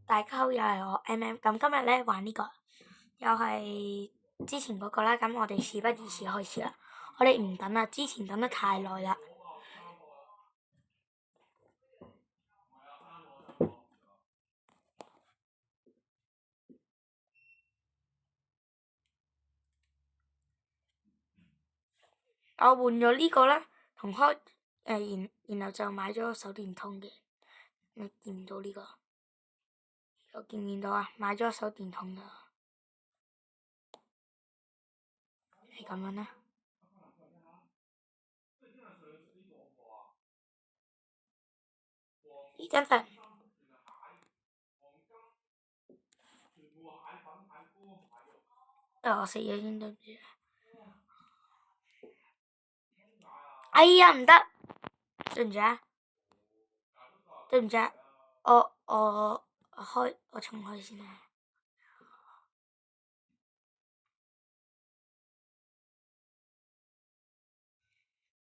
大家好，又係我 MM。咁今日咧玩呢個，又係之前嗰個啦。咁我哋事不宜遲開始啦。我哋唔等啦，之前等得太耐啦。我換咗呢個啦，同開然後就買咗個手電筒嘅。你見唔到呢個？我見唔見到啊？買咗個手電筒噶，係咁樣啦。呢張份，我死咗先對唔住。哎呀，唔得，對唔住啊，對唔住啊，我重開先啊。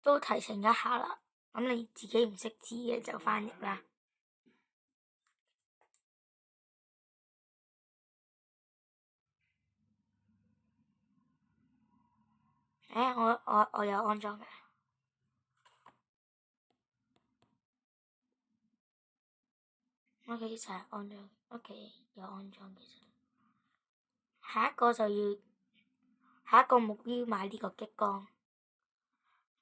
都提醒一下啦，咁你自己唔識字嘅就翻譯啦。我有安裝嘅，我其實係安裝，屋企有安裝其實。下一個目標買呢個激光，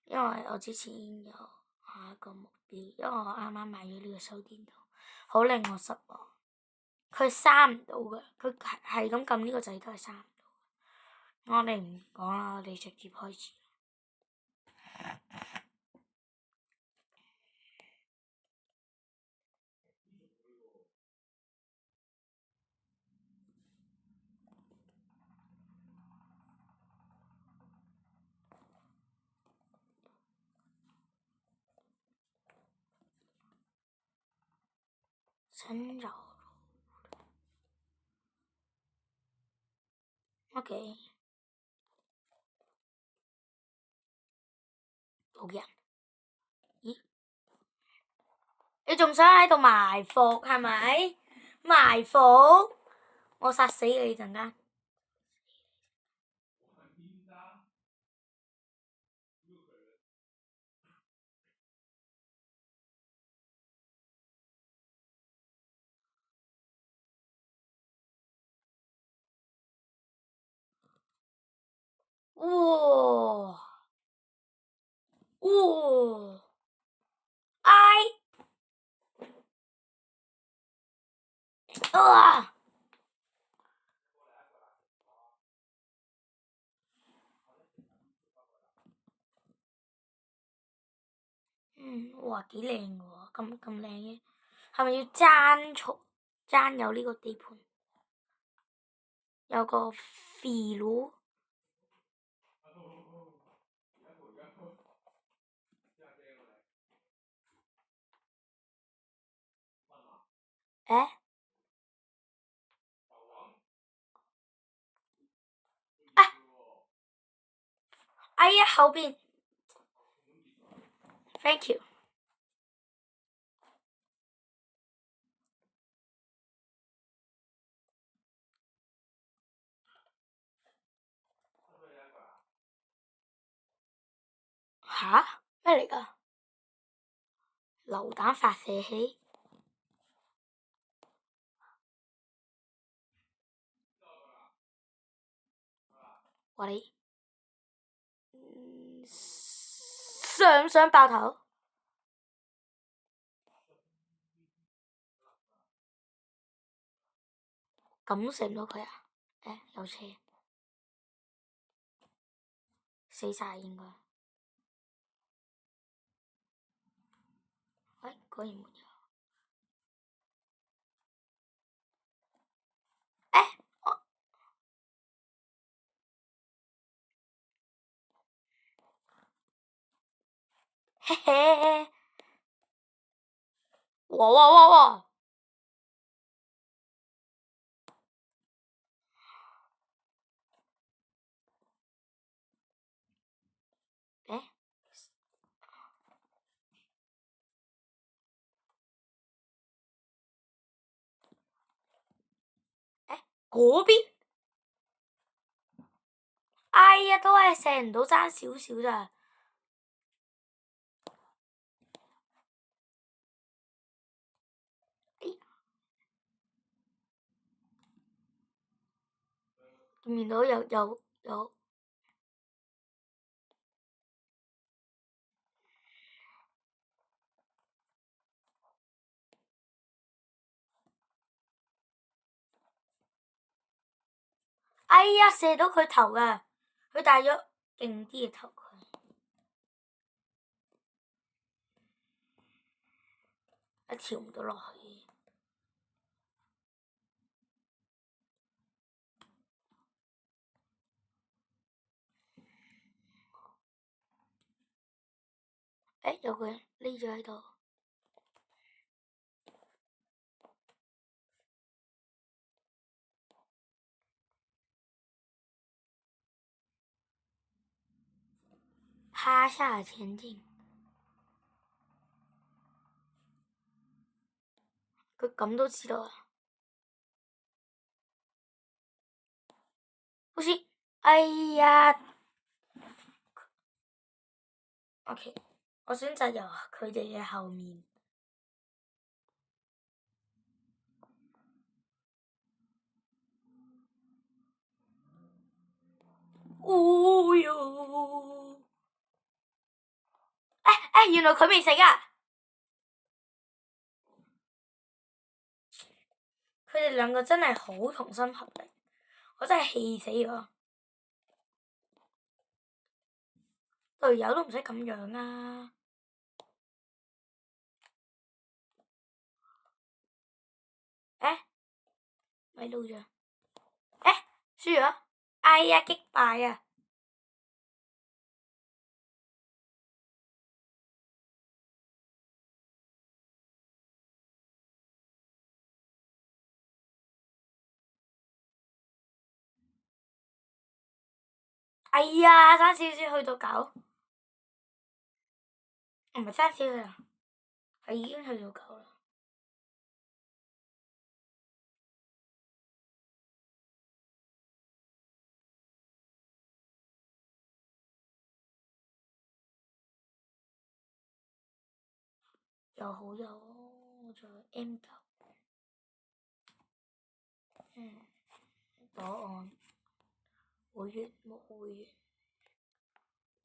因為我之前有下一個目標，因為我啱啱買咗呢個手電筒，好令我失望。佢閂唔到嘅，佢係咁撳呢個掣都係閂唔到。我哋唔講啦，我哋直接開始。新柔，OK，冇人。咦？你仲想喺度埋伏係咪？埋伏，我殺死你陣間。哇！哇！哎！啊！哇，幾靚喎，咁靚嘅，係咪要爭有呢個地盤？有個肥佬。誒？啊！哎呀，後邊 ，thank you。吓？咩嚟㗎？榴彈發射器？話你想唔想爆頭？咁射唔到佢啊？誒，有車，死晒應該。喂，果然沒有。誒，嘿嘿，哇！誒，嗰邊，哎呀，都係射唔到，爭少少咋。見唔見到有？哎呀，射到佢頭㗎，佢帶咗勁啲嘅頭盔，一跳唔到落去。誒，有個人匿咗喺度。趴下前進。佢咁都知道啊？好似，哎呀 ，OK，我選擇由佢哋嘅後面。哦喲！原來佢未死啊！佢哋兩個真係好同心合力，我真係氣死我！隊友都唔使咁樣啊！咪路咗，輸咗！哎呀，擊敗啊！哎呀，爭少少去到9，唔係爭少少，係已經去到9啦。又好有，仲有 M9。答案會員冇會員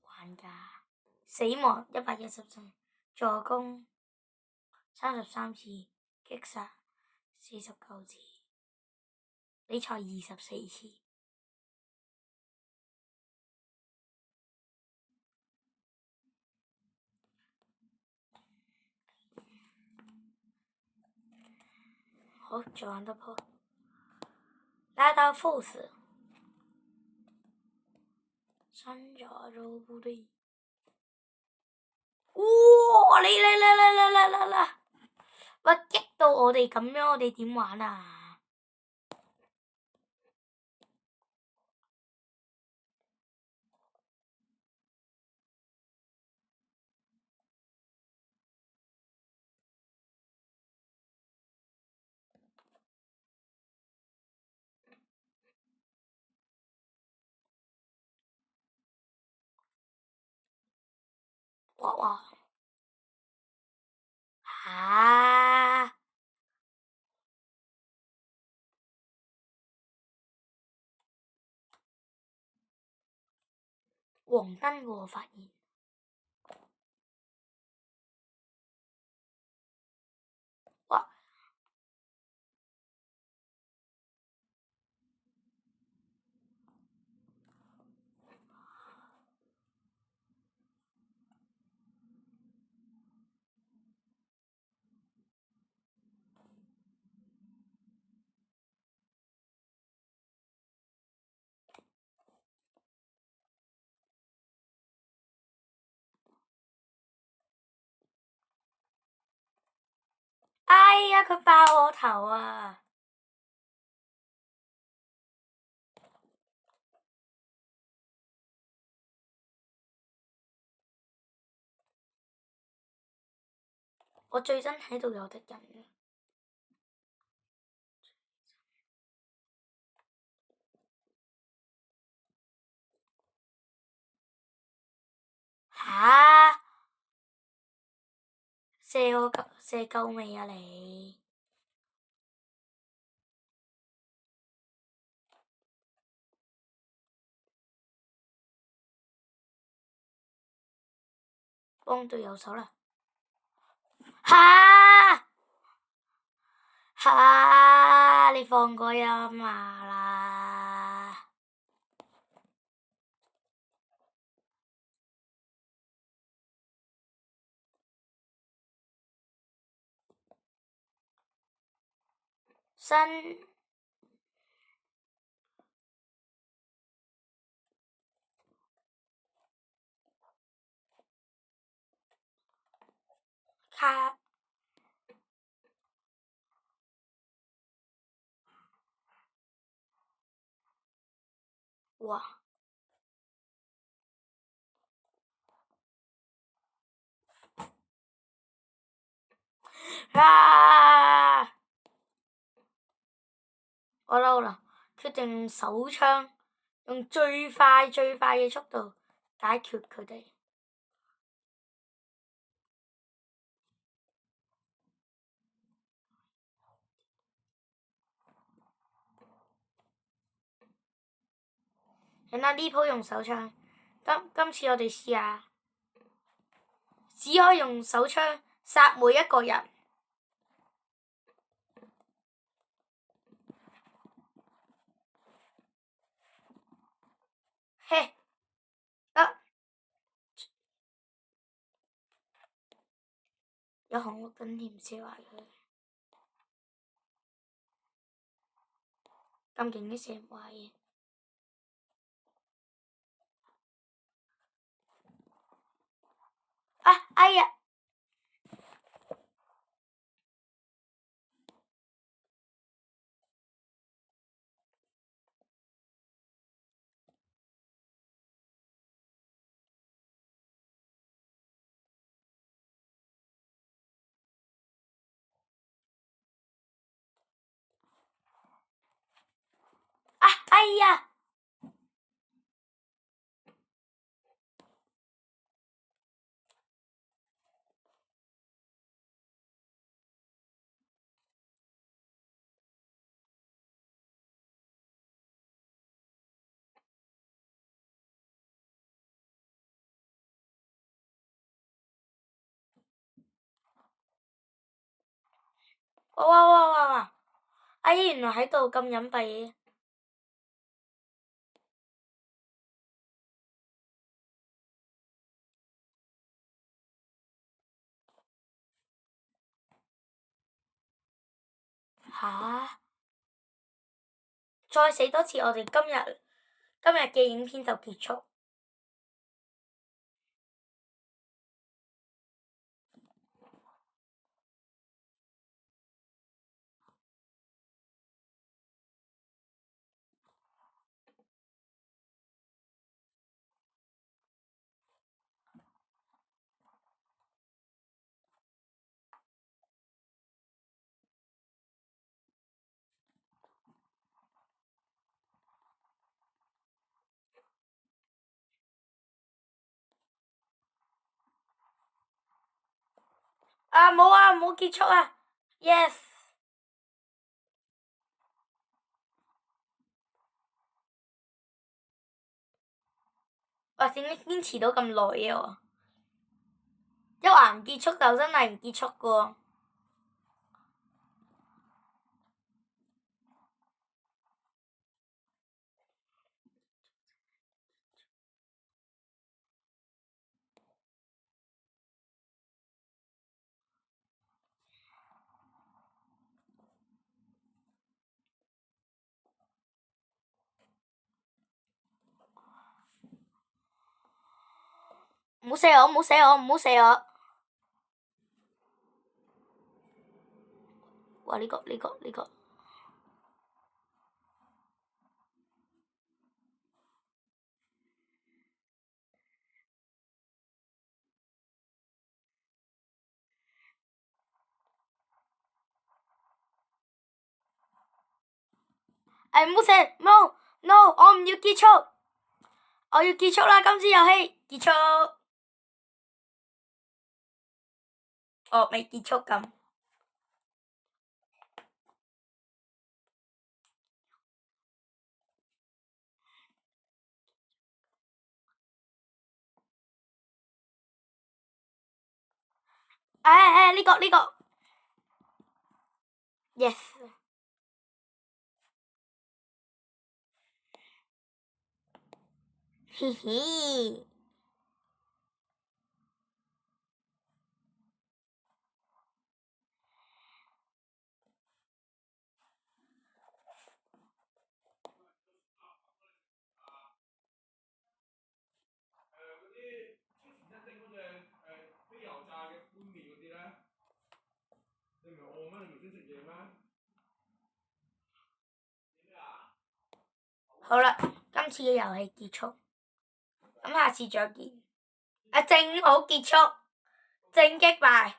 玩家，死亡114，助攻33次，擊殺49次，比賽24次。好，再玩多鋪，拉到 Force，山楂肉部隊。哇！嚟！喂，激到我哋咁樣，我哋點玩啊？哇！嚇！黃燈喎，我發現。哇！哎呀，佢爆我頭啊！我最憎喺度有敵人嘅。射夠未啊你？幫隊友手啦！你放個音啊啦！新卡哇！我嬲啦！決定手槍，用最快嘅速度解決佢哋。人啦，呢鋪用手槍，今次我哋試下，只可以用手槍殺每一個人。嘿，有紅綠燈添，燒壞佢。咁勁啲射唔壞嘅。哎呀！哎呀！哇！哎呀，原來喺度咁隱蔽嘅。再死多次，我哋今日嘅影片就結束。冇結束啊 ！Yes。點解堅持到咁耐嘅喎？一話唔結束就真係唔結束嘅喎。唔好射我！哇！呢個。唔好射 ！No！我唔要結束，我要結束啦！今次遊戲結束。哦，未結束咁。呢個 yes。嘻嘻。好啦，今次嘅遊戲結束，咁下次再見。正好結束，正擊敗，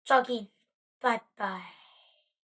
再見，拜拜。